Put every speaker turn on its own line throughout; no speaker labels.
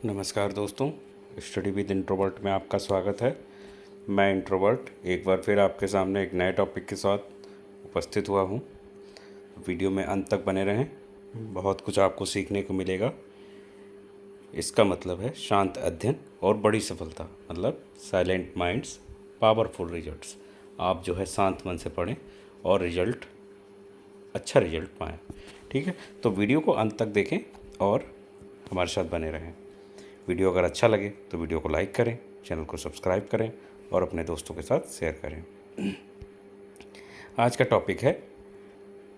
नमस्कार दोस्तों, study with introvert में आपका स्वागत है। मैं इंट्रोवर्ट एक बार फिर आपके सामने एक नए टॉपिक के साथ उपस्थित हुआ हूँ। वीडियो में अंत तक बने रहें, बहुत कुछ आपको सीखने को मिलेगा। इसका मतलब है शांत अध्ययन और बड़ी सफलता, मतलब साइलेंट माइंड्स पावरफुल रिजल्ट्स। आप जो है शांत मन से पढ़ें और अच्छा रिजल्ट पाएँ। ठीक है, तो वीडियो को अंत तक देखें और हमारे साथ बने रहें। वीडियो अगर अच्छा लगे तो वीडियो को लाइक करें, चैनल को सब्सक्राइब करें और अपने दोस्तों के साथ शेयर करें। आज का टॉपिक है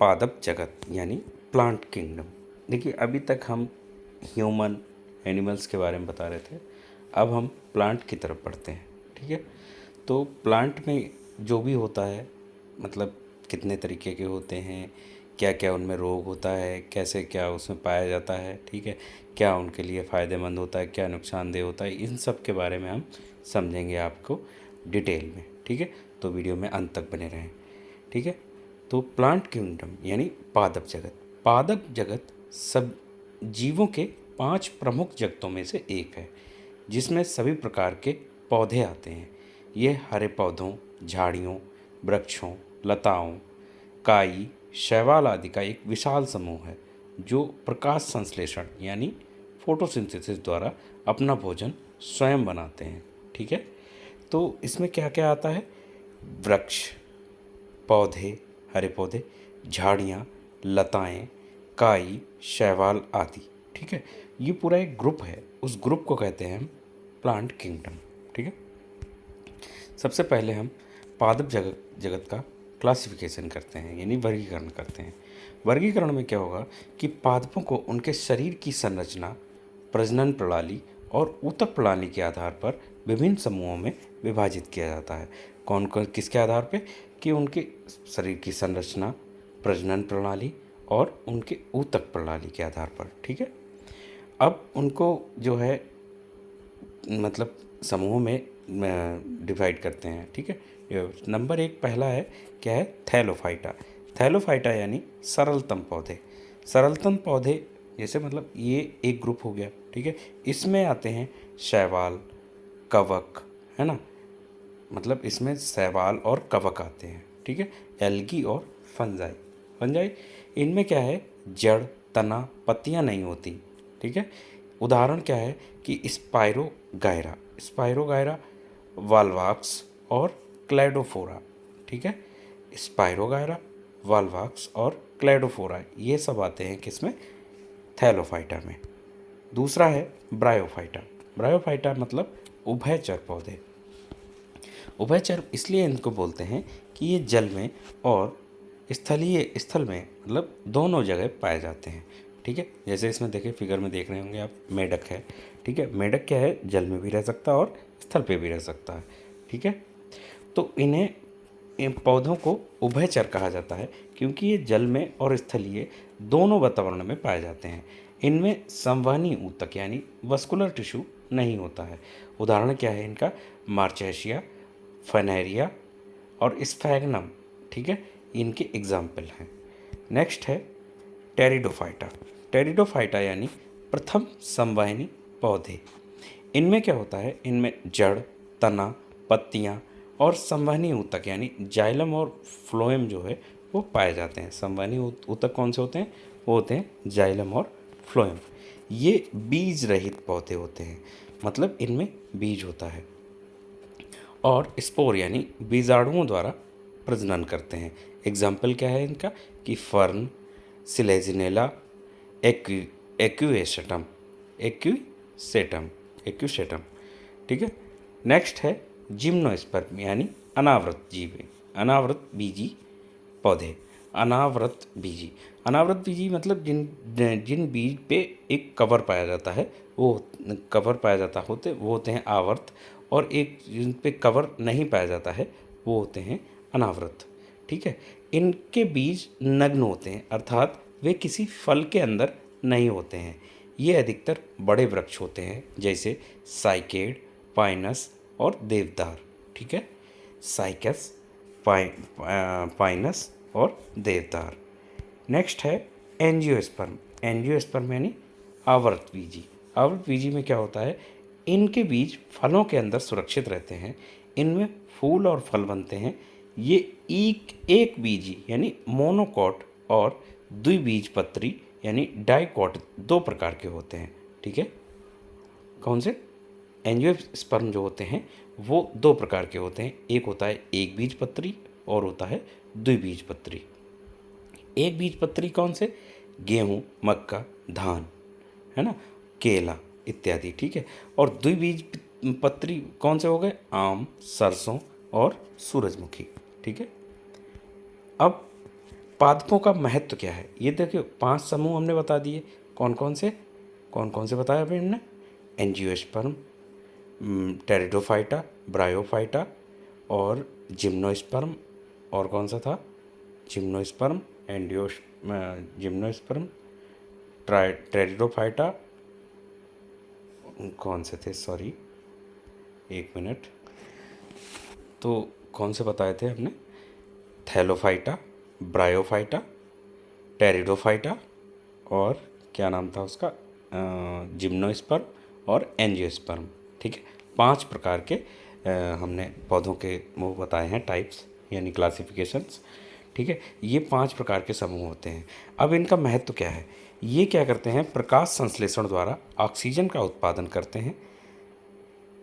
पादप जगत यानी प्लांट किंगडम। देखिए, अभी तक हम ह्यूमन एनिमल्स के बारे में बता रहे थे, अब हम प्लांट की तरफ बढ़ते हैं। ठीक है, तो प्लांट में जो भी होता है, मतलब कितने तरीके के होते हैं, क्या क्या उनमें रोग होता है, कैसे क्या उसमें पाया जाता है, ठीक है, क्या उनके लिए फ़ायदेमंद होता है, क्या नुकसानदेह होता है, इन सब के बारे में हम समझेंगे आपको डिटेल में। ठीक है, तो वीडियो में अंत तक बने रहें। ठीक है, तो प्लांट किंगडम यानी पादप जगत। पादप जगत सब जीवों के 5 प्रमुख जगतों में से एक है, जिसमें सभी प्रकार के पौधे आते हैं। ये हरे पौधों, झाड़ियों, वृक्षों, लताओं, काई, शैवाल आदि का एक विशाल समूह है, जो प्रकाश संश्लेषण यानी फोटोसिंथेसिस द्वारा अपना भोजन स्वयं बनाते हैं। ठीक है, तो इसमें क्या क्या आता है? वृक्ष, पौधे, हरे पौधे, झाड़ियाँ, लताएं, काई, शैवाल आदि। ठीक है, ये पूरा एक ग्रुप है, उस ग्रुप को कहते हैं हम प्लांट किंगडम। ठीक है, सबसे पहले हम पादप जगत का क्लासिफिकेशन करते हैं, यानी वर्गीकरण करते हैं। वर्गीकरण में क्या होगा कि पादपों को उनके शरीर की संरचना, प्रजनन प्रणाली और ऊतक प्रणाली के आधार पर विभिन्न समूहों में विभाजित किया जाता है। कौन कौन किसके आधार पे? कि उनके शरीर की संरचना, प्रजनन प्रणाली और उनके ऊतक प्रणाली के आधार पर। ठीक है, अब उनको जो है मतलब समूह में डिवाइड करते हैं। ठीक है, नंबर 1 पहला है, क्या है? थैलोफाइटा। थैलोफाइटा यानी सरलतम पौधे। सरलतम पौधे जैसे मतलब ये एक ग्रुप हो गया। ठीक है, इसमें आते हैं शैवाल, कवक, है ना, मतलब इसमें शैवाल और कवक आते हैं। ठीक है, एल्गी और फंजाई। फंजाई इनमें क्या है? जड़, तना, पत्तियां नहीं होती। ठीक है, उदाहरण क्या है कि स्पाइरोगायरा, स्पाइरोगायरा, वाल्वाक्स और क्लेडोफोरा। ठीक है, स्पाइरोगायरा, वाल्वाक्स और क्लेडोफोरा ये सब आते हैं किसमें? थैलोफाइटा में। दूसरा है ब्रायोफाइटा। ब्रायोफाइटा मतलब उभयचर पौधे। उभयचर इसलिए इनको बोलते हैं कि ये जल में और स्थल में मतलब दोनों जगह पाए जाते हैं। ठीक है, जैसे इसमें देखिए, फिगर में देख रहे होंगे आप, मेढक है। ठीक है, मेढक क्या है? जल में भी रह सकता है और स्थल पे भी रह सकता है। ठीक है, तो इन पौधों को उभयचर कहा जाता है क्योंकि ये जल में और स्थलीय दोनों वातावरण में पाए जाते हैं। इनमें संवहनी ऊतक यानी वस्कुलर टिश्यू नहीं होता है। उदाहरण क्या है इनका? मार्चेसिया, फनेरिया और स्फैग्नम। ठीक है, इनके एग्जाम्पल हैं। नेक्स्ट है टेरिडोफाइटा। टेरिडोफाइटा यानी प्रथम संवहनी पौधे। इनमें क्या होता है? इनमें जड़, तना, पत्तियाँ और संवहनी ऊतक यानी जाइलम और फ्लोएम जो है वो पाए जाते हैं। संवहनी ऊतक कौन से होते हैं? वो होते हैं जाइलम और फ्लोएम। ये बीज रहित पौधे होते हैं, मतलब इनमें बीज होता है और स्पोर यानी बीजाणुओं द्वारा प्रजनन करते हैं। एग्जाम्पल क्या है इनका? कि फर्न, सिलेजिनेला, एक्यू एक्यूएसेटम एक्यूसेटम एक्यूसेटम। ठीक है, नेक्स्ट है जिम्नोस्पर्म यानी अनावृत जीवी, अनावृत बीजी पौधे। अनावृत बीजी मतलब जिन जिन बीज पे एक कवर पाया जाता है, वो कवर पाया जाता होते वो होते हैं आवर्त, और एक जिन पे कवर नहीं पाया जाता है वो होते हैं अनावृत। ठीक है, इनके बीज नग्न होते हैं, अर्थात वे किसी फल के अंदर नहीं होते हैं। ये अधिकतर बड़े वृक्ष होते हैं, जैसे साइकेड, पाइनस और देवदार। ठीक है, साइकस, पाइनस और देवदार। नेक्स्ट है एंजियोस्पर्म। एंजियोस्पर्म यानी आवर्त बीजी। आवृतबीजी में क्या होता है, इनके बीज फलों के अंदर सुरक्षित रहते हैं, इनमें फूल और फल बनते हैं। ये एक बीजी यानी मोनोकॉट और द्विबीजपत्री यानी डाइकॉट दो प्रकार के होते हैं। ठीक है, कौन से? एंजियोस्पर्म जो होते हैं वो दो प्रकार के होते हैं, एक होता है एक बीजपत्री और होता है द्विबीजपत्री। एक बीजपत्री कौन से? गेहूँ, मक्का, धान, है ना, केला इत्यादि। ठीक है, और द्विबीजपत्री कौन से हो गए? आम, सरसों और सूरजमुखी। ठीक है, अब पादपों का महत्व क्या है ये देखिए, 5 समूह हमने बता दिए। कौन कौन से बताया अभी हमने? एंजियोस्पर्म, टेरिडोफाइटा, ब्रायोफाइटा और जिम्नोस्पर्म, और कौन सा था? जिम्नोस्पर्म, जिम्नोस्पर्म, टेरिडोफाइटा, कौन से थे, सॉरी एक मिनट, तो कौन से बताए थे हमने? थैलोफाइटा, ब्रायोफाइटा, टेरिडोफाइटा और क्या नाम था उसका, जिम्नोस्पर्म और एंजियोस्पर्म। ठीक है, 5 प्रकार के हमने पौधों के वो बताए हैं, टाइप्स यानी क्लासिफिकेशंस। ठीक है, ये 5 प्रकार के समूह होते हैं। अब इनका महत्व क्या है? ये क्या करते हैं? प्रकाश संश्लेषण द्वारा ऑक्सीजन का उत्पादन करते हैं।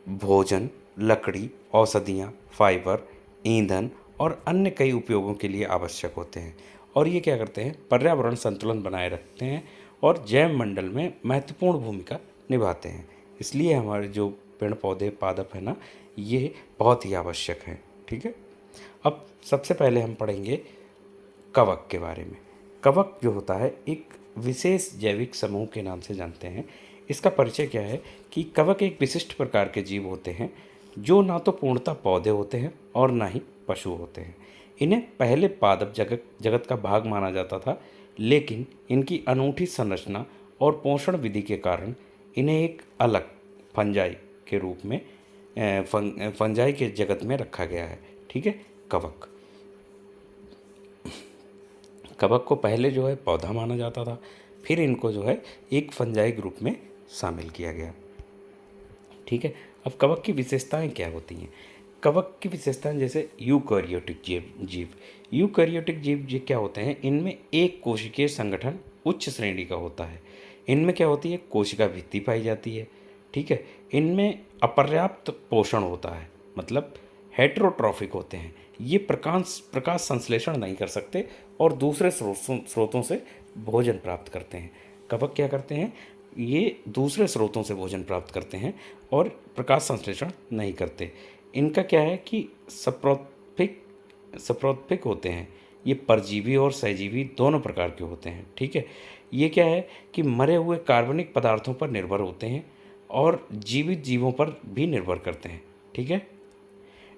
भोजन, लकड़ी, औषधियाँ, फाइबर, ईंधन और अन्य कई उपयोगों के लिए आवश्यक होते हैं। और ये क्या करते हैं? पर्यावरण संतुलन बनाए रखते हैं और जैव मंडल में महत्वपूर्ण भूमिका निभाते हैं। इसलिए हमारे जो पेड़ पौधे पादप है ना, ये बहुत ही आवश्यक हैं। ठीक है, अब सबसे पहले हम पढ़ेंगे कवक के बारे में। कवक जो होता है एक विशेष जैविक समूह के नाम से जानते हैं। इसका परिचय क्या है कि कवक एक विशिष्ट प्रकार के जीव होते हैं जो ना तो पूर्णतः पौधे होते हैं और ना ही पशु होते हैं। इन्हें पहले पादप जगत का भाग माना जाता था, लेकिन इनकी अनूठी संरचना और पोषण विधि के कारण इन्हें एक अलग फंजाई के रूप में फंजाई के जगत में रखा गया है। ठीक है, कवक कवक को पहले जो है पौधा माना जाता था, फिर इनको जो है एक फंजाई ग्रुप में शामिल किया गया। ठीक है, अब कवक की विशेषताएं क्या होती हैं? कवक की विशेषताएं जैसे यूकैरियोटिक यूकैरियोटिक जीव जो क्या होते हैं, इनमें एक कोशिकीय संगठन उच्च श्रेणी का होता है। इनमें क्या होती है? कोशिका भित्ति पाई जाती है। ठीक है, इनमें अपर्याप्त पोषण होता है, मतलब हेटेरोट्रॉफिक होते हैं। ये प्रकाश संश्लेषण नहीं कर सकते और दूसरे स्रोतों से भोजन प्राप्त करते हैं। कवक क्या करते हैं? ये दूसरे स्रोतों से भोजन प्राप्त करते हैं और प्रकाश संश्लेषण नहीं करते। इनका क्या है कि सप्रोत्पिक होते हैं। ये परजीवी और सहजीवी दोनों प्रकार के होते हैं। ठीक है, ये क्या है कि मरे हुए कार्बनिक पदार्थों पर निर्भर होते हैं और जीवित जीवों पर भी निर्भर करते हैं। ठीक है,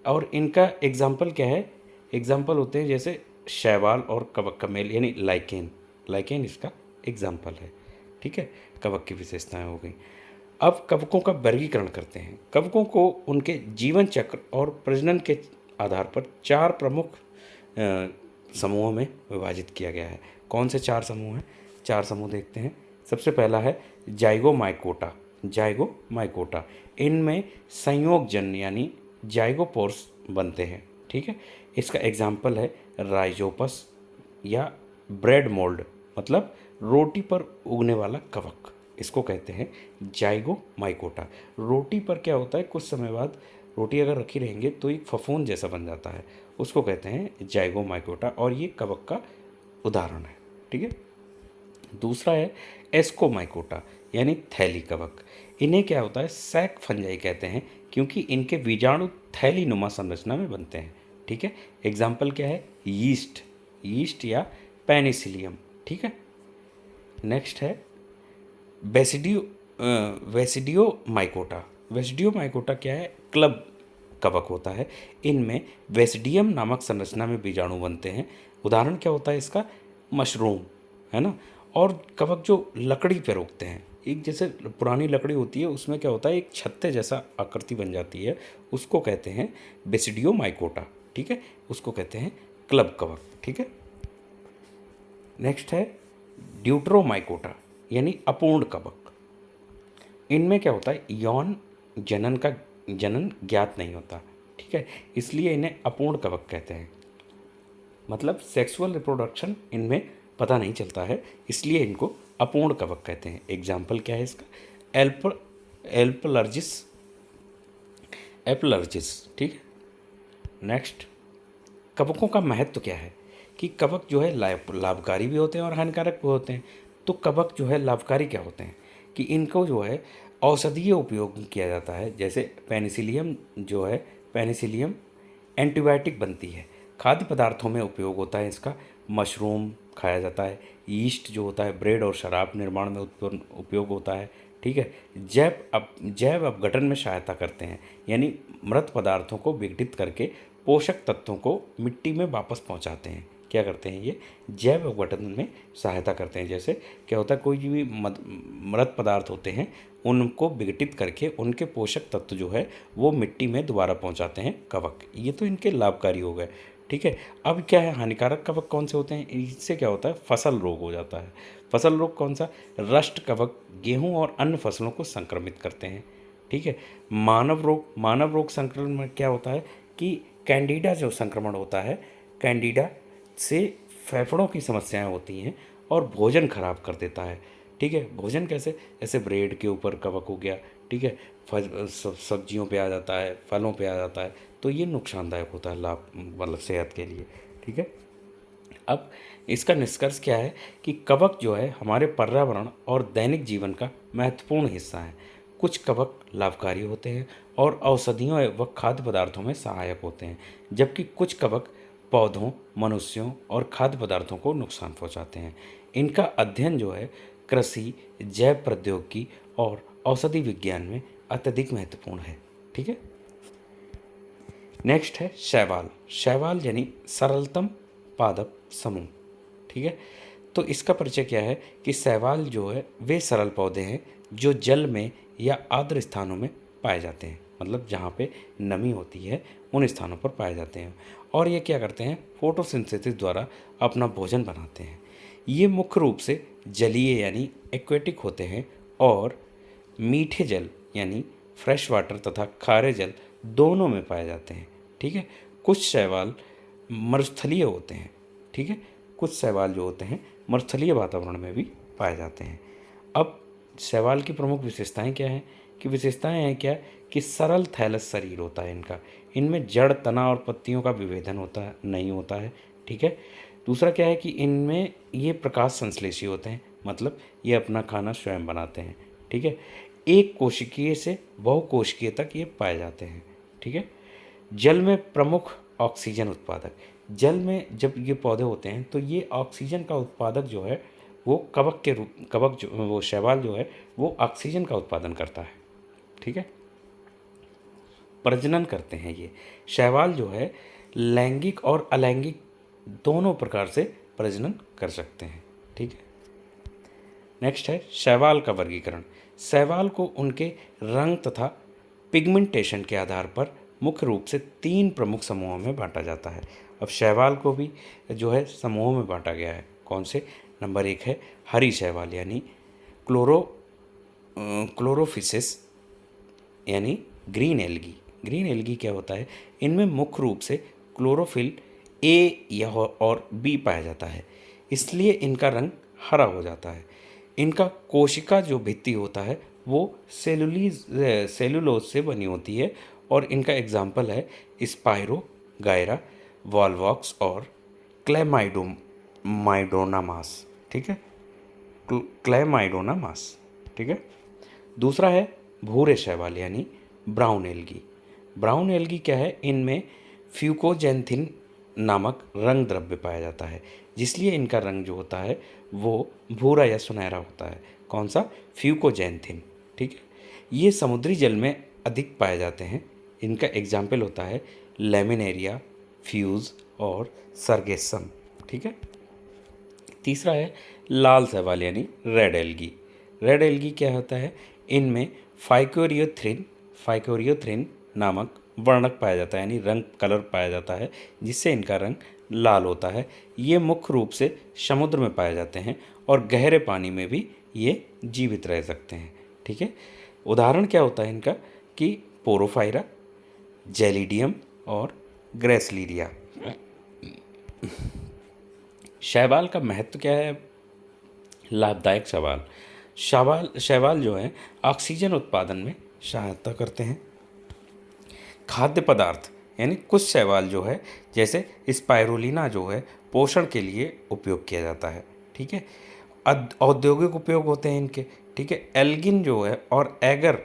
और इनका एग्जाम्पल क्या है? एग्जाम्पल होते हैं जैसे शैवाल और कवक का मेल यानी लाइकेन इसका एग्जाम्पल है। ठीक है, कवक की विशेषताएं हो गई। अब कवकों का वर्गीकरण करते हैं। कवकों को उनके जीवन चक्र और प्रजनन के आधार पर 4 प्रमुख समूहों में विभाजित किया गया है। कौन से 4 समूह हैं? 4 समूह देखते हैं। सबसे पहला है जाइगोमाइकोटा। इनमें संयोगजन यानी जाइगोपोर्स बनते हैं। ठीक है, इसका एग्जाम्पल है राइजोपस या ब्रेड मोल्ड, मतलब रोटी पर उगने वाला कवक, इसको कहते हैं जाइगोमाइकोटा। रोटी पर क्या होता है, कुछ समय बाद रोटी अगर रखी रहेंगे तो एक फफूंद जैसा बन जाता है, उसको कहते हैं जाइगोमाइकोटा और ये कवक का उदाहरण है। ठीक है, दूसरा है एस्कोमाइकोटा यानी थैली कवक। इन्हें क्या होता है? सैक फंजाई कहते हैं क्योंकि इनके बीजाणु थैली नुमा संरचना में बनते हैं। ठीक है, एग्जाम्पल क्या है? यीस्ट या पेनिसिलियम। ठीक है, नेक्स्ट है वेसिडियोमाइकोटा क्या है? क्लब कवक होता है। इनमें वेसिडियम नामक संरचना में बीजाणु बनते हैं। उदाहरण क्या होता है इसका? मशरूम, है ना। और कवक जो लकड़ी पर उगते हैं, एक जैसे पुरानी लकड़ी होती है उसमें क्या होता है, एक छत्ते जैसा आकृति बन जाती है, उसको कहते हैं बेसिडियोमाइकोटा। ठीक है, उसको कहते हैं क्लब कवक। ठीक है, नेक्स्ट है ड्यूटरोमाइकोटा यानी अपूर्ण कवक। इनमें क्या होता है, यौन जनन ज्ञात नहीं होता, ठीक है, इसलिए इन्हें अपूर्ण कवक कहते हैं। मतलब सेक्सुअल रिप्रोडक्शन इनमें पता नहीं चलता है, इसलिए इनको अपूर्ण कवक कहते हैं। एग्जाम्पल क्या है इसका, एल्प एल्पलर्जिस एपलर्जिस, ठीक है। नेक्स्ट, कवकों का महत्व क्या है कि कवक जो है लाभकारी भी होते हैं और हानिकारक भी होते हैं। तो कवक जो है लाभकारी क्या होते हैं कि इनको जो है औषधीय उपयोग किया जाता है। जैसे पेनिसिलियम जो है, पेनिसिलियम एंटीबायोटिक बनती है, खाद्य पदार्थों में उपयोग होता है इसका, मशरूम खाया जाता है, यीस्ट जो होता है ब्रेड और शराब निर्माण में उपयोग होता है, ठीक है। जैव अपघटन में सहायता करते हैं, यानी मृत पदार्थों को विघटित करके पोषक तत्वों को मिट्टी में वापस पहुंचाते हैं। क्या करते हैं ये, जैव अपघटन में सहायता करते हैं। जैसे क्या होता है, कोई भी मृत पदार्थ होते हैं उनको विघटित करके उनके पोषक तत्व जो है वो मिट्टी में दोबारा पहुंचाते हैं कवक। ये तो इनके लाभकारी हो गए, ठीक है। अब क्या है, हानिकारक कवक कौन से होते हैं, इससे क्या होता है, फसल रोग हो जाता है। फसल रोग कौन सा, रस्ट कवक गेहूं और अन्य फसलों को संक्रमित करते हैं, ठीक है। मानव रोग संक्रमण में क्या होता है कि कैंडिडा जो संक्रमण होता है, कैंडिडा से फेफड़ों की समस्याएं होती हैं और भोजन खराब कर देता है, ठीक है। भोजन कैसे, जैसे ब्रेड के ऊपर कवक हो गया, ठीक है, सब्जियों पे आ जाता है, फलों पे आ जाता है, तो ये नुकसानदायक होता है लाभ मतलब सेहत के लिए, ठीक है। अब इसका निष्कर्ष क्या है कि कवक जो है हमारे पर्यावरण और दैनिक जीवन का महत्वपूर्ण हिस्सा है। कुछ कवक लाभकारी होते हैं और औषधियों व खाद्य पदार्थों में सहायक होते हैं, जबकि कुछ कवक पौधों, मनुष्यों और खाद्य पदार्थों को नुकसान पहुंचाते हैं। इनका अध्ययन जो है कृषि, जैव प्रौद्योगिकी और औषधि विज्ञान में अत्यधिक महत्वपूर्ण है, ठीक है। नेक्स्ट है शैवाल। शैवाल यानी सरलतम पादप समूह, ठीक है। तो इसका परिचय क्या है कि शैवाल जो है वे सरल पौधे हैं जो जल में या आर्द्र स्थानों में पाए जाते हैं, मतलब जहाँ पे नमी होती है उन स्थानों पर पाए जाते हैं। और ये क्या करते हैं, फोटोसिंथेसिस द्वारा अपना भोजन बनाते हैं। ये मुख्य रूप से जलीय यानी एक्वेटिक होते हैं और मीठे जल यानी फ्रेश वाटर तथा खारे जल दोनों में पाए जाते हैं, ठीक है। कुछ शैवाल मरुस्थलीय होते हैं, ठीक है, कुछ शैवाल जो होते हैं मरुस्थलीय वातावरण में भी पाए जाते हैं। अब शैवाल की प्रमुख विशेषताएं क्या हैं कि विशेषताएं हैं क्या कि सरल थैलस शरीर होता है इनका, इनमें जड़, तना और पत्तियों का विभेदन नहीं होता है, ठीक है। दूसरा क्या है कि इनमें ये प्रकाश संश्लेषी होते हैं, मतलब ये अपना खाना स्वयं बनाते हैं, ठीक है। एक कोशिकीय से बहुकोशिकीय तक ये पाए जाते हैं, ठीक है। जल में प्रमुख ऑक्सीजन उत्पादक, जल में जब ये पौधे होते हैं तो ये ऑक्सीजन का उत्पादक जो है वो कवक जो वो शैवाल जो है वो ऑक्सीजन का उत्पादन करता है, ठीक है। प्रजनन करते हैं ये शैवाल जो है, लैंगिक और अलैंगिक दोनों प्रकार से प्रजनन कर सकते हैं, ठीक है। नेक्स्ट है शैवाल का वर्गीकरण। शैवाल को उनके रंग तथा पिगमेंटेशन के आधार पर मुख्य रूप से 3 प्रमुख समूहों में बांटा जाता है। अब शैवाल को भी जो है समूहों में बांटा गया है। कौन से, नंबर 1 है हरी शैवाल यानी क्लोरोफिसिस यानी ग्रीन एल्गी। ग्रीन एल्गी क्या होता है, इनमें मुख्य रूप से क्लोरोफिल ए या और बी पाया जाता है, इसलिए इनका रंग हरा हो जाता है। इनका कोशिका जो भित्ति होता है वो सेलुलोज से बनी होती है और इनका एग्जाम्पल है स्पाइरो गायरा, वॉलवॉक्स और क्लेमाइडोनामास, ठीक है, क्लेमाइडोनामास, ठीक है। दूसरा है भूरे शैवाल यानी ब्राउन एल्गी। ब्राउन एल्गी क्या है, इनमें फ्यूकोजेंथिन नामक रंग द्रव्य पाया जाता है, जिसलिए इनका रंग जो होता है वो भूरा या सुनहरा होता है। कौन सा, फ्यूकोजेंथिन, ठीक है। ये समुद्री जल में अधिक पाए जाते हैं। इनका एग्जाम्पल होता है लेमिनेरिया, फ्यूज और सरगेसम, ठीक है। तीसरा है लाल शैवाल यानी रेड एल्गी। रेड एल्गी क्या होता है, इनमें फाइकोरियोथ्रिन नामक वर्णक पाया जाता है, यानी रंग कलर पाया जाता है, जिससे इनका रंग लाल होता है। ये मुख्य रूप से समुद्र में पाए जाते हैं और गहरे पानी में भी ये जीवित रह सकते हैं, ठीक है। उदाहरण क्या होता है इनका कि पोरोफाइरा, जेलिडियम और ग्रेसलीरिया। शैवाल का महत्व क्या है? लाभदायक शैवाल शैवाल शैवाल जो है ऑक्सीजन उत्पादन में सहायता करते हैं। खाद्य पदार्थ यानी कुछ शैवाल जो है जैसे स्पाइरुलिना जो है पोषण के लिए उपयोग किया जाता है। ठीक है, औद्योगिक उपयोग होते हैं इनके। ठीक है, एल्गिन जो है और एगर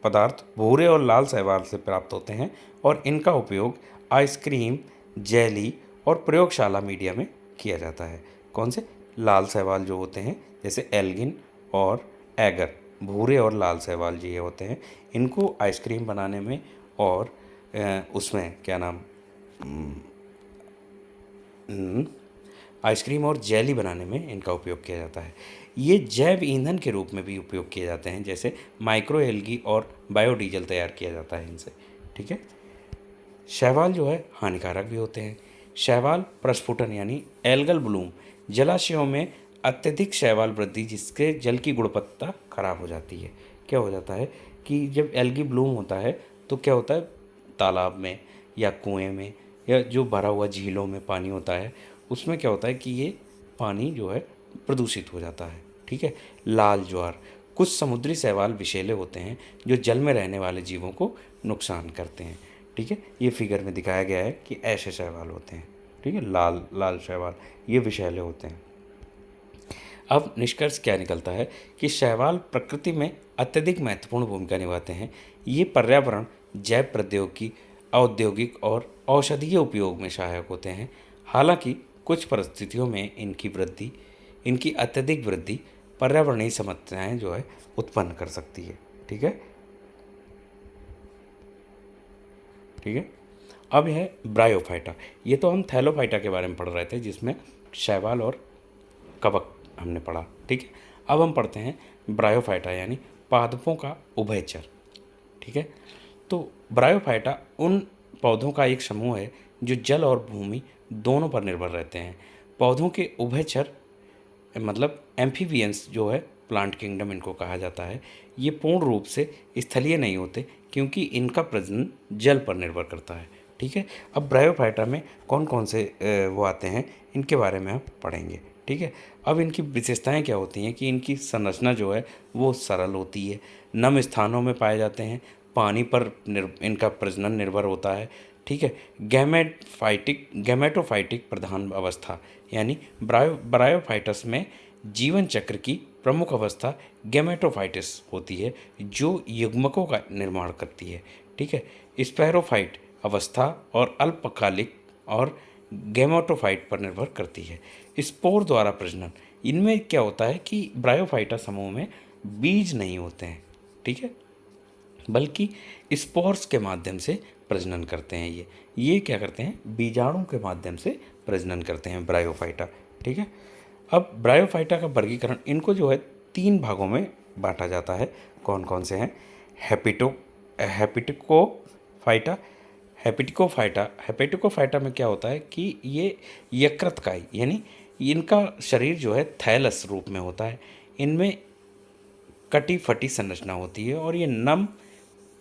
पदार्थ भूरे और लाल शैवाल से प्राप्त होते हैं और इनका उपयोग आइसक्रीम, जेली और प्रयोगशाला मीडिया में किया जाता है। कौन से? लाल शैवाल जो होते हैं जैसे एल्गिन और एगर, भूरे और लाल शैवाल जो ये होते हैं, इनको आइसक्रीम बनाने में और उसमें क्या नाम आइसक्रीम और जेली बनाने में इनका उपयोग किया जाता है। ये जैव ईंधन के रूप में भी उपयोग किए जाते हैं, जैसे माइक्रो एल्गी और बायोडीजल तैयार किया जाता है इनसे। ठीक है, शैवाल जो है हानिकारक भी होते हैं। शैवाल प्रस्फुटन यानी एल्गल ब्लूम, जलाशयों में अत्यधिक शैवाल वृद्धि जिससे जल की गुणवत्ता खराब हो जाती है। क्या हो जाता है कि जब एल्गी ब्लूम होता है तो क्या होता है, तालाब में या कुएं में या जो भरा हुआ झीलों में पानी होता है उसमें क्या होता है कि ये पानी जो है प्रदूषित हो जाता है। ठीक है, लाल ज्वार, कुछ समुद्री शैवाल विषैले होते हैं जो जल में रहने वाले जीवों को नुकसान करते हैं। ठीक है, ये फिगर में दिखाया गया है कि ऐसे शैवाल होते हैं। ठीक है, लाल लाल शैवाल ये विषैले होते हैं। अब निष्कर्ष क्या निकलता है कि शैवाल प्रकृति में अत्यधिक महत्वपूर्ण भूमिका निभाते हैं। ये पर्यावरण, जैव प्रौद्योगिकी, औद्योगिक और औषधीय उपयोग में सहायक होते हैं। हालांकि कुछ परिस्थितियों में इनकी अत्यधिक वृद्धि पर्यावरणीय समस्याएं जो है उत्पन्न कर सकती है। ठीक है, ठीक है। अब है ब्रायोफाइटा। ये तो हम थैलोफाइटा के बारे में पढ़ रहे थे जिसमें शैवाल और कवक हमने पढ़ा। ठीक है, अब हम पढ़ते हैं ब्रायोफाइटा यानी पादपों का उभयचर। ठीक है, तो ब्रायोफाइटा उन पौधों का एक समूह है जो जल और भूमि दोनों पर निर्भर रहते हैं। पौधों के उभयचर मतलब एम्फीबियंस जो है प्लांट किंगडम इनको कहा जाता है। ये पूर्ण रूप से स्थलीय नहीं होते क्योंकि इनका प्रजनन जल पर निर्भर करता है। ठीक है, अब ब्रायोफाइटा में कौन कौन से वो आते हैं इनके बारे में आप पढ़ेंगे। ठीक है, अब इनकी विशेषताएं क्या होती हैं कि इनकी संरचना जो है वो सरल होती है, नम स्थानों में पाए जाते हैं, पानी पर इनका प्रजनन निर्भर होता है। ठीक है, गैमेटोफाइटिक प्रधान अवस्था यानी ब्रायोफाइटस में जीवन चक्र की प्रमुख अवस्था गैमेटोफाइटिस होती है जो युग्मकों का निर्माण करती है। ठीक है, स्पैरोफाइट अवस्था और अल्पकालिक और गैमेटोफाइट पर निर्भर करती है। स्पोर द्वारा प्रजनन, इनमें क्या होता है कि ब्रायोफाइटा समूह में बीज नहीं होते हैं। ठीक है, बल्कि स्पोर्स के माध्यम से प्रजनन करते हैं। ये क्या करते हैं, बीजाणु के माध्यम से प्रजनन करते हैं ब्रायोफाइटा। ठीक है, अब ब्रायोफाइटा का वर्गीकरण इनको जो है 3 भागों में बांटा जाता है। कौन कौन से हैं? हेपिटिकोफाइटा। हेपेटिकोफाइटा में क्या होता है कि ये यकृतकाय यानी इनका शरीर जो है थैलस रूप में होता है। इनमें कटी फटी संरचना होती है और ये नम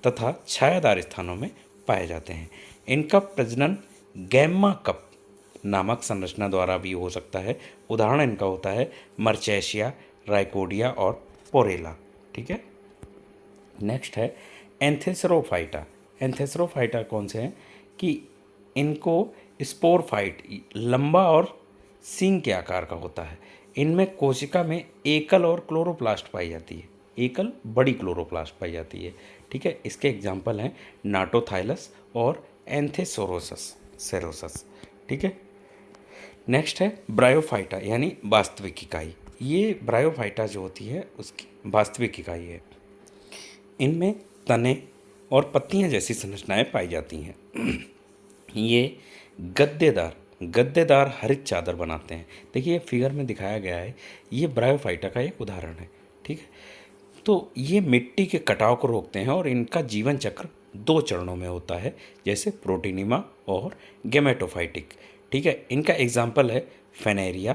तथा छायादार स्थानों में पाए जाते हैं। इनका प्रजनन गैम्मा कप नामक संरचना द्वारा भी हो सकता है। उदाहरण इनका होता है मर्चेशिया, राइकोडिया और पोरेला। ठीक है, नेक्स्ट है एंथेसरोफाइटा। एंथेसरोफाइटा कौन से हैं कि इनको स्पोरफाइट लंबा और सींग के आकार का होता है। इनमें कोशिका में एकल और क्लोरोप्लास्ट पाई जाती है, एकल बड़ी क्लोरोप्लास्ट पाई जाती है। ठीक है, इसके एग्जाम्पल हैं नाटोथाइलस और एंथेसोरोसस। ठीक है, नेक्स्ट है ब्रायोफाइटा यानी वास्तविक इकाई। ये ब्रायोफाइटा जो होती है उसकी वास्तविक इकाई है। इनमें तने और पत्तियां जैसी संरचनाएं पाई जाती हैं। ये गद्देदार हरित चादर बनाते हैं। देखिए ये फिगर में दिखाया गया है, ये ब्रायोफाइटा का एक उदाहरण है। ठीक है, तो ये मिट्टी के कटाव को रोकते हैं और इनका जीवन चक्र 2 चरणों में होता है जैसे प्रोटीनिमा और गेमेटोफाइटिक। ठीक है, इनका एग्जाम्पल है फेनेरिया,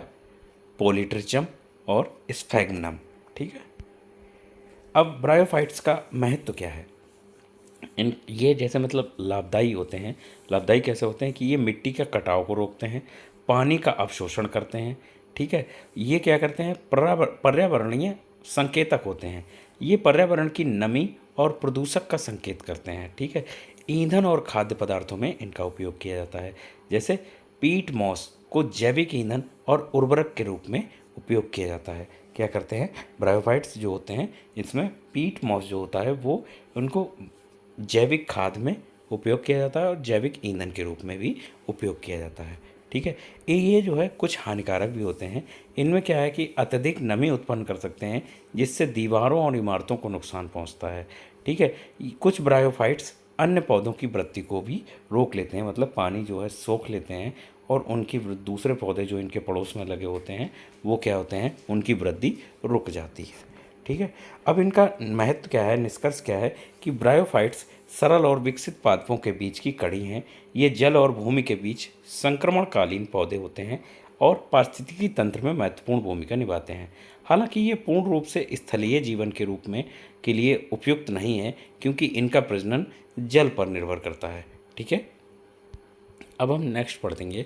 पोलिट्रिचम और स्फैग्नम। ठीक है, अब ब्रायोफाइट्स का महत्व क्या है? इन ये जैसे मतलब लाभदायी होते हैं। लाभदायी कैसे होते हैं कि ये मिट्टी का कटाव को रोकते हैं, पानी का अवशोषण करते हैं, ठीक है। ये क्या करते हैं, पर्यावरणीय संकेतक होते हैं। ये पर्यावरण की नमी और प्रदूषक का संकेत करते हैं, ठीक है। ईंधन और खाद्य पदार्थों में इनका उपयोग किया जाता है। जैसे पीट मॉस को जैविक ईंधन और उर्वरक के रूप में उपयोग किया जाता है। क्या करते हैं, ब्रायोफाइट्स जो होते हैं इसमें पीट मॉस जो होता है वो उनको जैविक खाद में उपयोग किया जाता है और जैविक ईंधन के रूप में भी उपयोग किया जाता है, ठीक है। ये जो है कुछ हानिकारक भी होते हैं। इनमें क्या है कि अत्यधिक नमी उत्पन्न कर सकते हैं जिससे दीवारों और इमारतों को नुकसान पहुंचता है, ठीक है। कुछ ब्रायोफाइट्स अन्य पौधों की वृद्धि को भी रोक लेते हैं, मतलब पानी जो है सोख लेते हैं और उनकी दूसरे पौधे जो इनके पड़ोस में लगे होते हैं वो क्या होते हैं, उनकी वृद्धि रुक जाती है, ठीक है। अब इनका महत्व क्या है, निष्कर्ष क्या है कि ब्रायोफाइट्स सरल और विकसित पादपों के बीच की कड़ी हैं। ये जल और भूमि के बीच संक्रमणकालीन पौधे होते हैं और पारिस्थितिकी तंत्र में महत्वपूर्ण भूमिका निभाते हैं। हालांकि ये पूर्ण रूप से स्थलीय जीवन के रूप में के लिए उपयुक्त नहीं है क्योंकि इनका प्रजनन जल पर निर्भर करता है, ठीक है। अब हम नेक्स्ट पढ़ देंगे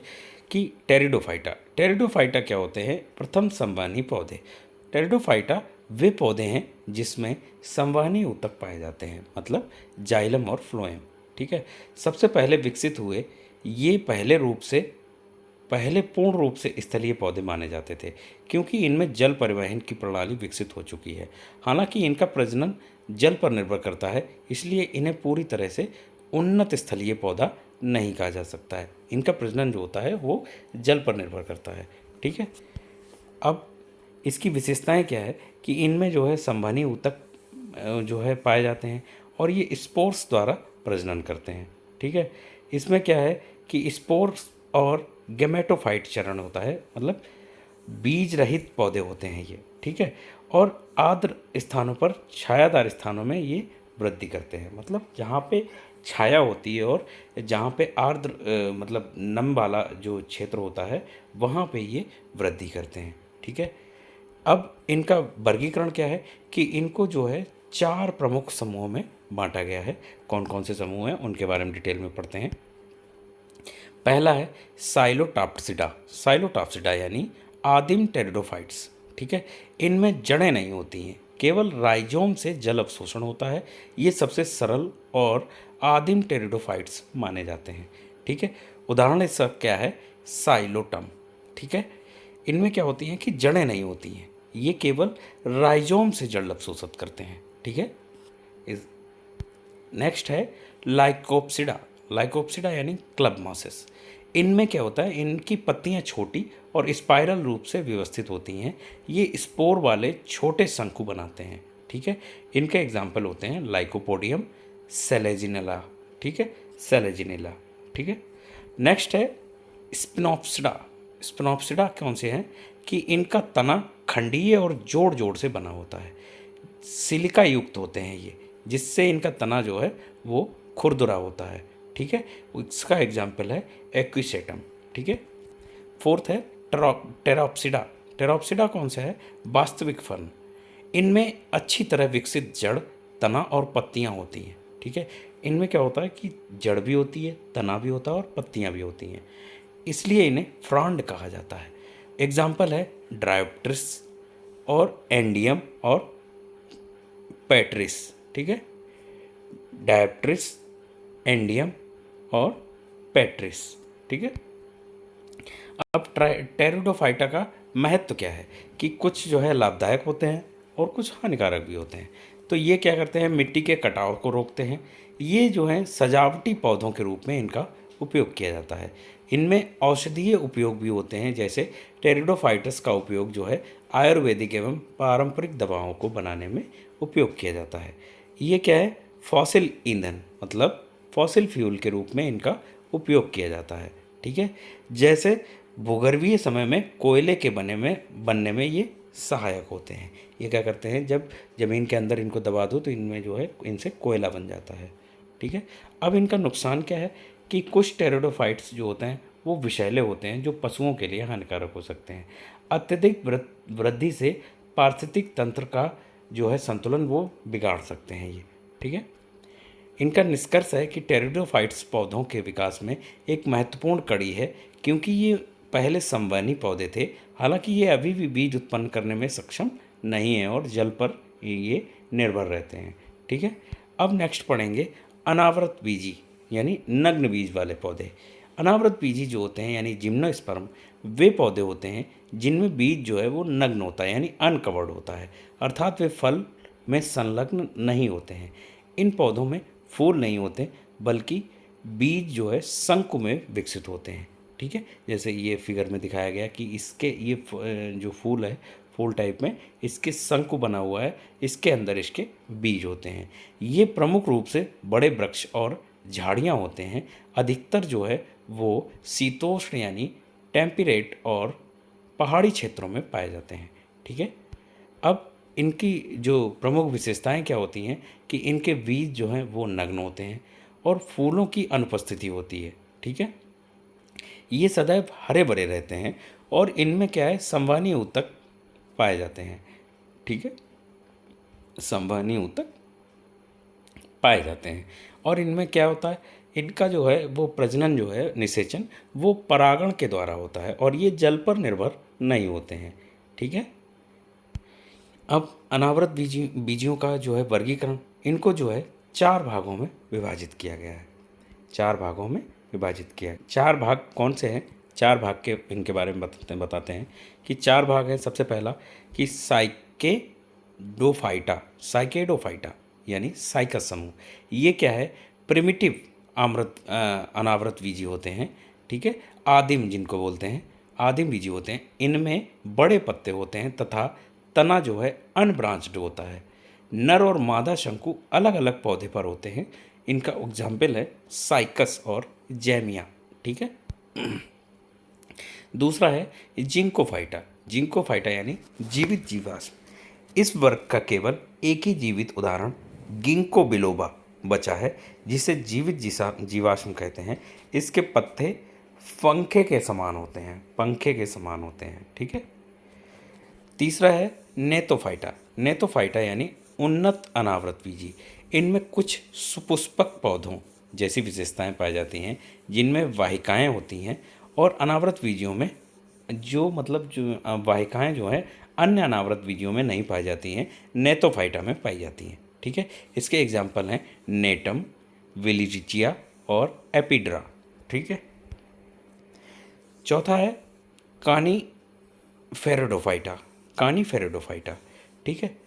कि टेरिडोफाइटा। टेरिडोफाइटा क्या होते हैं, प्रथम संवहनी पौधे। टेरिडोफाइटा वे पौधे हैं जिसमें संवहनी ऊतक पाए जाते हैं, मतलब जाइलम और फ्लोएम, ठीक है। सबसे पहले विकसित हुए ये पहले पूर्ण रूप से स्थलीय पौधे माने जाते थे क्योंकि इनमें जल परिवहन की प्रणाली विकसित हो चुकी है। हालांकि इनका प्रजनन जल पर निर्भर करता है, इसलिए इन्हें पूरी तरह से उन्नत स्थलीय पौधा नहीं कहा जा सकता है। इनका प्रजनन जो होता है वो जल पर निर्भर करता है, ठीक है। अब इसकी विशेषताएं क्या है कि इनमें जो है संवहनी ऊतक जो है पाए जाते हैं और ये स्पोर्स द्वारा प्रजनन करते हैं, ठीक है। इसमें क्या है कि स्पोर्स और गैमेटोफाइट चरण होता है, मतलब बीज रहित पौधे होते हैं ये, ठीक है। और आर्द्र स्थानों पर, छायादार स्थानों में ये वृद्धि करते हैं, मतलब जहाँ पे छाया होती है और जहाँ पे आर्द्र मतलब नम वाला जो क्षेत्र होता है वहाँ पे ये वृद्धि करते हैं, ठीक है। अब इनका वर्गीकरण क्या है कि इनको जो है 4 प्रमुख समूहों में बांटा गया है। कौन कौन से समूह हैं उनके बारे में डिटेल में पढ़ते हैं। पहला है साइलोटाप्सिडा। साइलोटाप्सिडा यानी आदिम टेरिडोफाइट्स, ठीक है। इनमें जड़ें नहीं होती हैं, केवल राइजोम से जल अवशोषण होता है। ये सबसे सरल और आदिम टेरिडोफाइट्स माने जाते हैं, ठीक है। उदाहरण इसका क्या है, साइलोटम, ठीक है। इनमें क्या होती हैं कि जड़ें नहीं होती हैं, ये केवल राइजोम से जल अवशोषित करते हैं, ठीक है। इस नेक्स्ट है लाइकोप्सिडा। लाइकोप्सिडा यानी क्लब मॉसेस। इनमें क्या होता है, इनकी पत्तियां छोटी और स्पाइरल रूप से व्यवस्थित होती हैं। ये स्पोर वाले छोटे शंकु बनाते हैं, ठीक है। इनके एग्जाम्पल होते हैं लाइकोपोडियम, सेलेजिनेला, ठीक है, सेलेजिनेला, ठीक है। नेक्स्ट है स्पिनोप्सिडा। स्पिनोप्सिडा कौन से हैं कि इनका तना खंडीय और जोड़ जोड़ से बना होता है, सिलिका युक्त होते हैं ये, जिससे इनका तना जो है वो खुरदुरा होता है, ठीक है। इसका एग्जाम्पल है एक्विसेटम, ठीक है। फोर्थ है टेरोप्सिडा। टेरोप्सिडा कौन सा है, वास्तविक फर्न। इनमें अच्छी तरह विकसित जड़, तना और पत्तियां होती हैं, ठीक है। इनमें क्या होता है कि जड़ भी होती है, तना भी होता है और पत्तियां भी होती हैं, इसलिए इन्हें फ्रॉन्ड कहा जाता है। एग्जाम्पल है ड्रायोप्ट्रिस और एंडियम और पैट्रिस, ठीक है। डायोप्ट्रिस, एंडियम और पैट्रिस, ठीक है। अब टेरिडोफाइटा का महत्व क्या है कि कुछ जो है लाभदायक होते हैं और कुछ हानिकारक भी होते हैं। तो ये क्या करते हैं, मिट्टी के कटाव को रोकते हैं। ये जो है सजावटी पौधों के रूप में इनका उपयोग किया जाता है। इनमें औषधीय उपयोग भी होते हैं, जैसे टेरिडोफाइटस का उपयोग जो है आयुर्वेदिक एवं पारंपरिक दवाओं को बनाने में उपयोग किया जाता है। ये क्या है, फॉसिल ईंधन, मतलब फॉसिल फ्यूल के रूप में इनका उपयोग किया जाता है, ठीक है। जैसे भूगर्भीय समय में कोयले के बनने में ये सहायक होते हैं। ये क्या करते हैं, जब ज़मीन के अंदर इनको दबा दो तो इनमें जो है इनसे कोयला बन जाता है, ठीक है। अब इनका नुकसान क्या है कि कुछ टेरिडोफाइट्स जो होते हैं वो विषैले होते हैं जो पशुओं के लिए हानिकारक हो सकते हैं। अत्यधिक वृद्धि से पारिस्थितिक तंत्र का जो है संतुलन वो बिगाड़ सकते हैं ये। ठीक है, इनका निष्कर्ष है कि टेरिडोफाइट्स पौधों के विकास में एक महत्वपूर्ण कड़ी है, क्योंकि ये पहले संवहनी पौधे थे। हालांकि ये अभी भी बीज उत्पन्न करने में सक्षम नहीं है और जल पर ये निर्भर रहते हैं। ठीक है, अब नेक्स्ट पढ़ेंगे अनावृत बीजी यानी नग्न बीज वाले पौधे। अनावृत बीजी जो होते हैं यानी जिम्नोस्पर्म, वे पौधे होते हैं जिनमें बीज जो है वो नग्न होता है यानी अनकवर्ड होता है, अर्थात वे फल में संलग्न नहीं होते हैं। इन पौधों में फूल नहीं होते, बल्कि बीज जो है शंकु में विकसित होते हैं। ठीक है, जैसे ये फिगर में दिखाया गया कि इसके ये जो फूल है, फूल टाइप में इसके शंकु बना हुआ है, इसके अंदर इसके बीज होते हैं। ये प्रमुख रूप से बड़े वृक्ष और झाड़ियाँ होते हैं। अधिकतर जो है वो शीतोष्ण यानी टेम्परेट और पहाड़ी क्षेत्रों में पाए जाते हैं। ठीक है, अब इनकी जो प्रमुख विशेषताएं क्या होती हैं कि इनके बीज जो हैं वो नग्न होते हैं और फूलों की अनुपस्थिति होती है। ठीक है, ये सदैव हरे भरे रहते हैं और इनमें क्या है संवहनी ऊतक पाए जाते हैं। ठीक है, संवहनी ऊतक पाए जाते हैं और इनमें क्या होता है, इनका जो है वो प्रजनन जो है निषेचन वो परागण के द्वारा होता है और ये जल पर निर्भर नहीं होते हैं। ठीक है, अब अनावृत बीजियों का जो है वर्गीकरण, इनको जो है 4 भागों में विभाजित किया गया है। 4 भागों में विभाजित किया है। 4 भाग कौन से हैं? 4 भाग के इनके बारे में बताते हैं कि 4 भाग हैं। सबसे पहला कि साइकेडोफाइटा यानी साइकस समूह। ये क्या है? प्रिमिटिव अनावृत बीजी होते हैं। ठीक है, आदिम जिनको बोलते हैं, आदिम बीजी होते हैं। इनमें बड़े पत्ते होते हैं तथा तना जो है अनब्रांच्ड होता है। नर और मादा शंकु अलग अलग पौधे पर होते हैं। इनका एग्जाम्पल है साइकस और जैमिया। ठीक है, दूसरा है जिंकोफाइटा यानी जीवित जीवाश्म। इस वर्ग का केवल एक ही जीवित उदाहरण गिंको बिलोबा बचा है, जिसे जीवित जीवाश्म कहते हैं। इसके पत्ते पंखे के समान होते हैं। ठीक है, तीसरा है नेतोफाइटा यानी उन्नत अनावृत बीजी। इनमें कुछ सुपुष्पक पौधों जैसी विशेषताएं पाई जाती हैं, जिनमें वाहिकाएं होती हैं और अनावृत बीजियों में जो वाहिकाएं जो हैं अन्य अनावृत बीजियों में नहीं पाई जाती हैं, नेतोफाइटा में पाई जाती हैं। ठीक है, इसके एग्जाम्पल हैं नेटम, विलिजिचिया और एपिड्रा। ठीक है, चौथा है कानीफेरोडोफाइटा। ठीक है,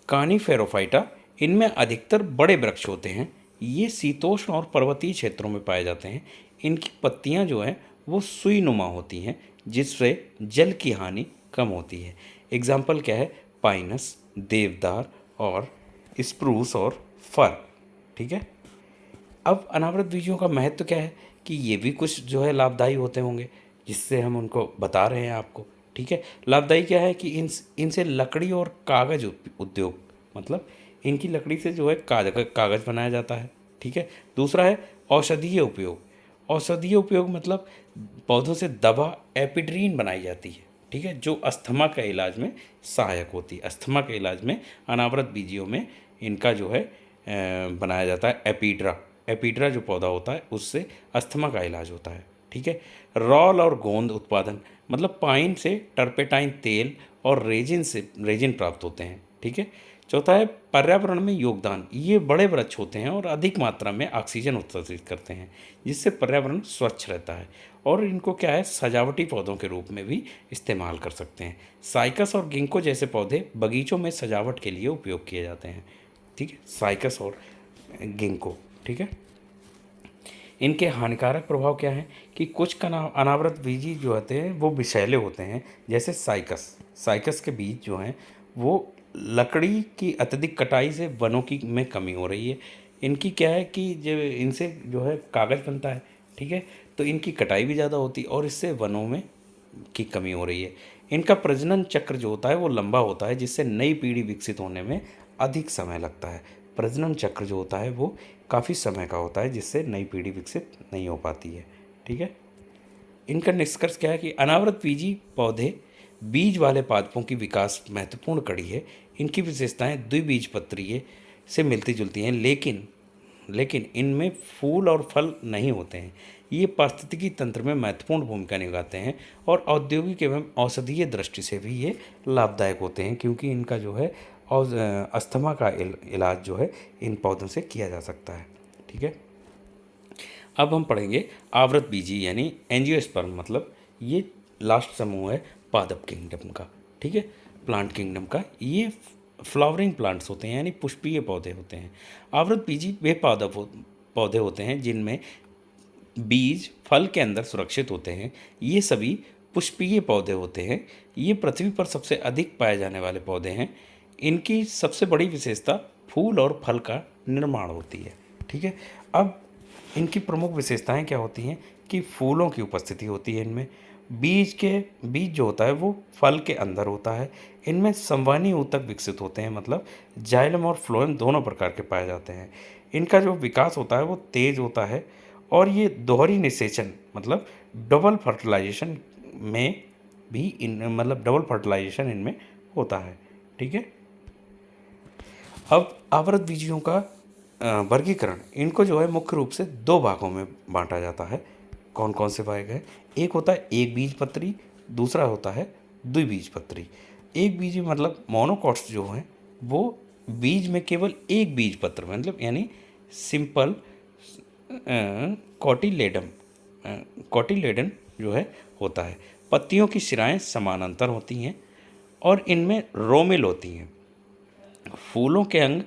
कानीफेरोफाइटा, इनमें अधिकतर बड़े वृक्ष होते हैं। ये शीतोष्ण और पर्वतीय क्षेत्रों में पाए जाते हैं। इनकी पत्तियां जो हैं वो सुई नुमा होती हैं, जिससे जल की हानि कम होती है। एग्जाम्पल क्या है? पाइनस, देवदार और स्प्रूस और फर। ठीक है, अब अनावृत बीजों का महत्व क्या है कि ये भी कुछ जो है लाभदायी होते होंगे, जिससे हम उनको बता रहे हैं आपको। ठीक है, लाभदायी क्या है कि इनसे लकड़ी और कागज उद्योग, मतलब इनकी लकड़ी से जो है कागज बनाया जाता है। ठीक है, दूसरा है औषधीय उपयोग मतलब पौधों से दवा एपिड्रीन बनाई जाती है। ठीक है, जो अस्थमा के इलाज में सहायक होती है। अस्थमा के इलाज में अनावृत बीजियों में इनका जो है बनाया जाता है एपीड्रा जो पौधा होता है उससे अस्थमा का इलाज होता है। ठीक है, रॉल और गोंद उत्पादन मतलब पाइन से टर्पेटाइन तेल और रेजिन प्राप्त होते हैं। ठीक है, चौथा है पर्यावरण में योगदान। ये बड़े वृक्ष होते हैं और अधिक मात्रा में ऑक्सीजन उत्सर्जित करते हैं, जिससे पर्यावरण स्वच्छ रहता है। और इनको क्या है, सजावटी पौधों के रूप में भी इस्तेमाल कर सकते हैं। साइकस और गिंको जैसे पौधे बगीचों में सजावट के लिए उपयोग किए जाते हैं। ठीक है, साइकस और गिंको। ठीक है, इनके हानिकारक प्रभाव क्या हैं कि कुछ अनावृत बीजी जो होते हैं वो विषैले होते हैं। जैसे साइकस के बीज जो हैं वो लकड़ी की अत्यधिक कटाई से वनों की में कमी हो रही है। इनकी क्या है कि जो इनसे जो है कागज़ बनता है। ठीक है, तो इनकी कटाई भी ज़्यादा होती है और इससे वनों में की कमी हो रही है। इनका प्रजनन चक्र जो होता है वो लंबा होता है, जिससे नई पीढ़ी विकसित होने में अधिक समय लगता है। प्रजनन चक्र जो होता है वो काफ़ी समय का होता है, जिससे नई पीढ़ी विकसित नहीं हो पाती है। ठीक है, इनका निष्कर्ष क्या है कि अनावृत बीजी पौधे बीज वाले पादपों की विकास महत्वपूर्ण कड़ी है। इनकी विशेषताएं द्विबीजपत्रीय से मिलती जुलती हैं, लेकिन इनमें फूल और फल नहीं होते हैं। ये पारिस्थितिकी तंत्र में महत्वपूर्ण भूमिका निभाते हैं और औद्योगिक एवं औषधीय दृष्टि से भी ये लाभदायक होते हैं, क्योंकि इनका जो है और अस्थमा का इलाज जो है इन पौधों से किया जा सकता है। ठीक है, अब हम पढ़ेंगे आवृत बीजी यानी एंजियोस्पर्म, मतलब ये लास्ट समूह है पादप किंगडम का। ठीक है, प्लांट किंगडम का ये फ्लावरिंग प्लांट्स होते हैं यानी पुष्पीय पौधे होते हैं। आवृत बीजी वे पौधे होते हैं जिनमें बीज फल के अंदर सुरक्षित होते हैं। ये सभी पुष्पीय पौधे होते हैं। ये पृथ्वी पर सबसे अधिक पाए जाने वाले पौधे हैं। इनकी सबसे बड़ी विशेषता फूल और फल का निर्माण होती है। ठीक है, अब इनकी प्रमुख विशेषताएं क्या होती हैं कि फूलों की उपस्थिति होती है इनमें, बीज जो होता है वो फल के अंदर होता है। इनमें संवहनी ऊतक विकसित होते हैं, मतलब जाइलम और फ्लोएम दोनों प्रकार के पाए जाते हैं। इनका जो विकास होता है वो तेज होता है और ये दोहरी निषेचन मतलब डबल फर्टिलाइजेशन में भी डबल फर्टिलाइजेशन इनमें होता है। ठीक है, अब आवृत बीजियों का वर्गीकरण, इनको जो है मुख्य रूप से दो भागों में बांटा जाता है। कौन कौन से भाग हैं? एक होता है एक बीजपत्री, दूसरा होता है द्विबीजपत्री। एक बीजी मतलब मोनोकॉट्स जो हैं वो बीज में केवल एक बीज पत्र मतलब यानी सिंपल कॉटिलेडन जो है होता है। पत्तियों की शिराएं समानांतर होती हैं और इनमें रोमिल होती हैं। फूलों के अंग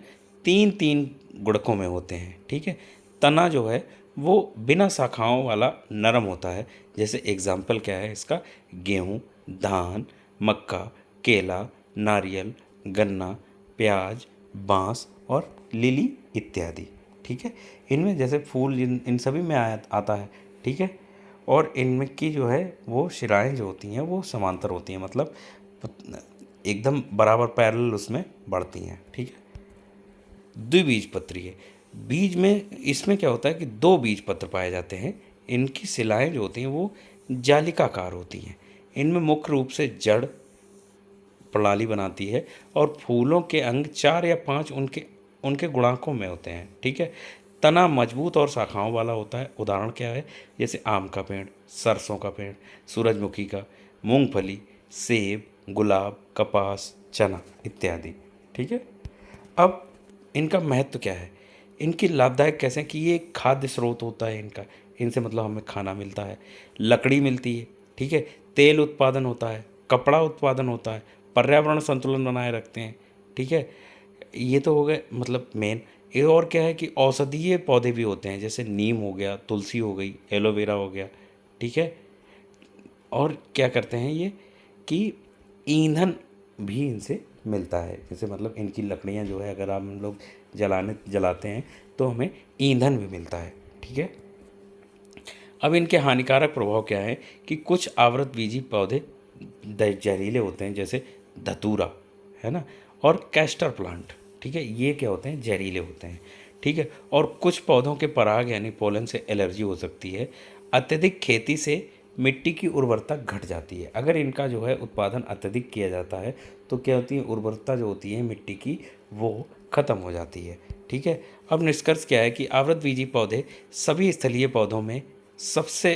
तीन तीन गुड़कों में होते हैं। ठीक है, तना जो है वो बिना शाखाओं वाला नरम होता है। जैसे एग्जाम्पल क्या है इसका? गेहूँ, धान, मक्का, केला, नारियल, गन्ना, प्याज, बांस और लिली इत्यादि। ठीक है, इनमें जैसे फूल इन सभी में आता है। ठीक है, और इनमें की जो है वो शिराएं जो होती हैं वो समांतर होती हैं, मतलब एकदम बराबर पैरेलल उसमें बढ़ती हैं। ठीक है, द्विबीजपत्री है। बीज में इसमें क्या होता है कि दो बीज पत्र पाए जाते हैं। इनकी शिलाएं जो होती हैं वो जालिकाकार होती हैं। इनमें मुख्य रूप से जड़ प्रणाली बनाती है और फूलों के अंग 4 या 5 उनके गुणांकों में होते हैं। ठीक है, तना मजबूत और शाखाओं वाला होता है। उदाहरण क्या है? जैसे आम का पेड़, सरसों का पेड़, सूरजमुखी का, मूंगफली, सेब, गुलाब, कपास, चना इत्यादि। ठीक है, अब इनका महत्व क्या है? इनकी लाभदायक कैसे हैं कि ये एक खाद्य स्रोत होता है इनका, इनसे मतलब हमें खाना मिलता है, लकड़ी मिलती है। ठीक है, तेल उत्पादन होता है, कपड़ा उत्पादन होता है, पर्यावरण संतुलन बनाए रखते हैं। ठीक है, ये तो हो गए मतलब मेन। ये और क्या है कि औषधीय पौधे भी होते हैं, जैसे नीम हो गया, तुलसी हो गई, एलोवेरा हो गया। ठीक है, और क्या करते हैं ये कि ईंधन भी इनसे मिलता है। जैसे मतलब इनकी लकड़ियाँ जो है अगर हम लोग जलाते हैं तो हमें ईंधन भी मिलता है। ठीक है, अब इनके हानिकारक प्रभाव क्या है कि कुछ आवृतबीजी पौधे जहरीले होते हैं, जैसे धतूरा है ना, और कैस्टर प्लांट। ठीक है, ये क्या होते हैं? जहरीले होते हैं। ठीक है, और कुछ पौधों के पराग यानी पोलन से एलर्जी हो सकती है। अत्यधिक खेती से मिट्टी की उर्वरता घट जाती है। अगर इनका जो है उत्पादन अत्यधिक किया जाता है तो क्या होती है? उर्वरता जो होती है मिट्टी की वो ख़त्म हो जाती है। ठीक है, अब निष्कर्ष क्या है कि आवृतबीजी पौधे सभी स्थलीय पौधों में सबसे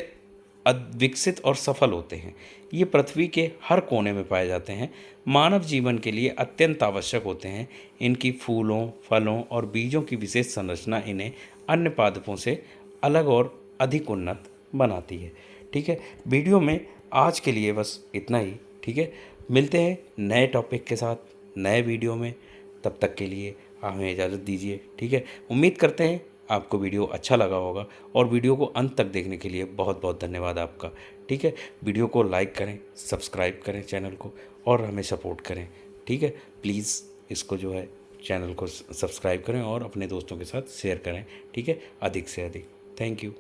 विकसित और सफल होते हैं। ये पृथ्वी के हर कोने में पाए जाते हैं, मानव जीवन के लिए अत्यंत आवश्यक होते हैं। इनकी फूलों, फलों और बीजों की विशेष संरचना इन्हें अन्य पादपों से अलग और अधिक उन्नत बनाती है। ठीक है, वीडियो में आज के लिए बस इतना ही। ठीक है, मिलते हैं नए टॉपिक के साथ नए वीडियो में। तब तक के लिए हमें इजाज़त दीजिए। ठीक है, उम्मीद करते हैं आपको वीडियो अच्छा लगा होगा और वीडियो को अंत तक देखने के लिए बहुत बहुत धन्यवाद आपका। ठीक है, वीडियो को लाइक करें, सब्सक्राइब करें चैनल को और हमें सपोर्ट करें। ठीक है, प्लीज़ इसको जो है चैनल को सब्सक्राइब करें और अपने दोस्तों के साथ शेयर करें। ठीक है, अधिक से अधिक। Thank you.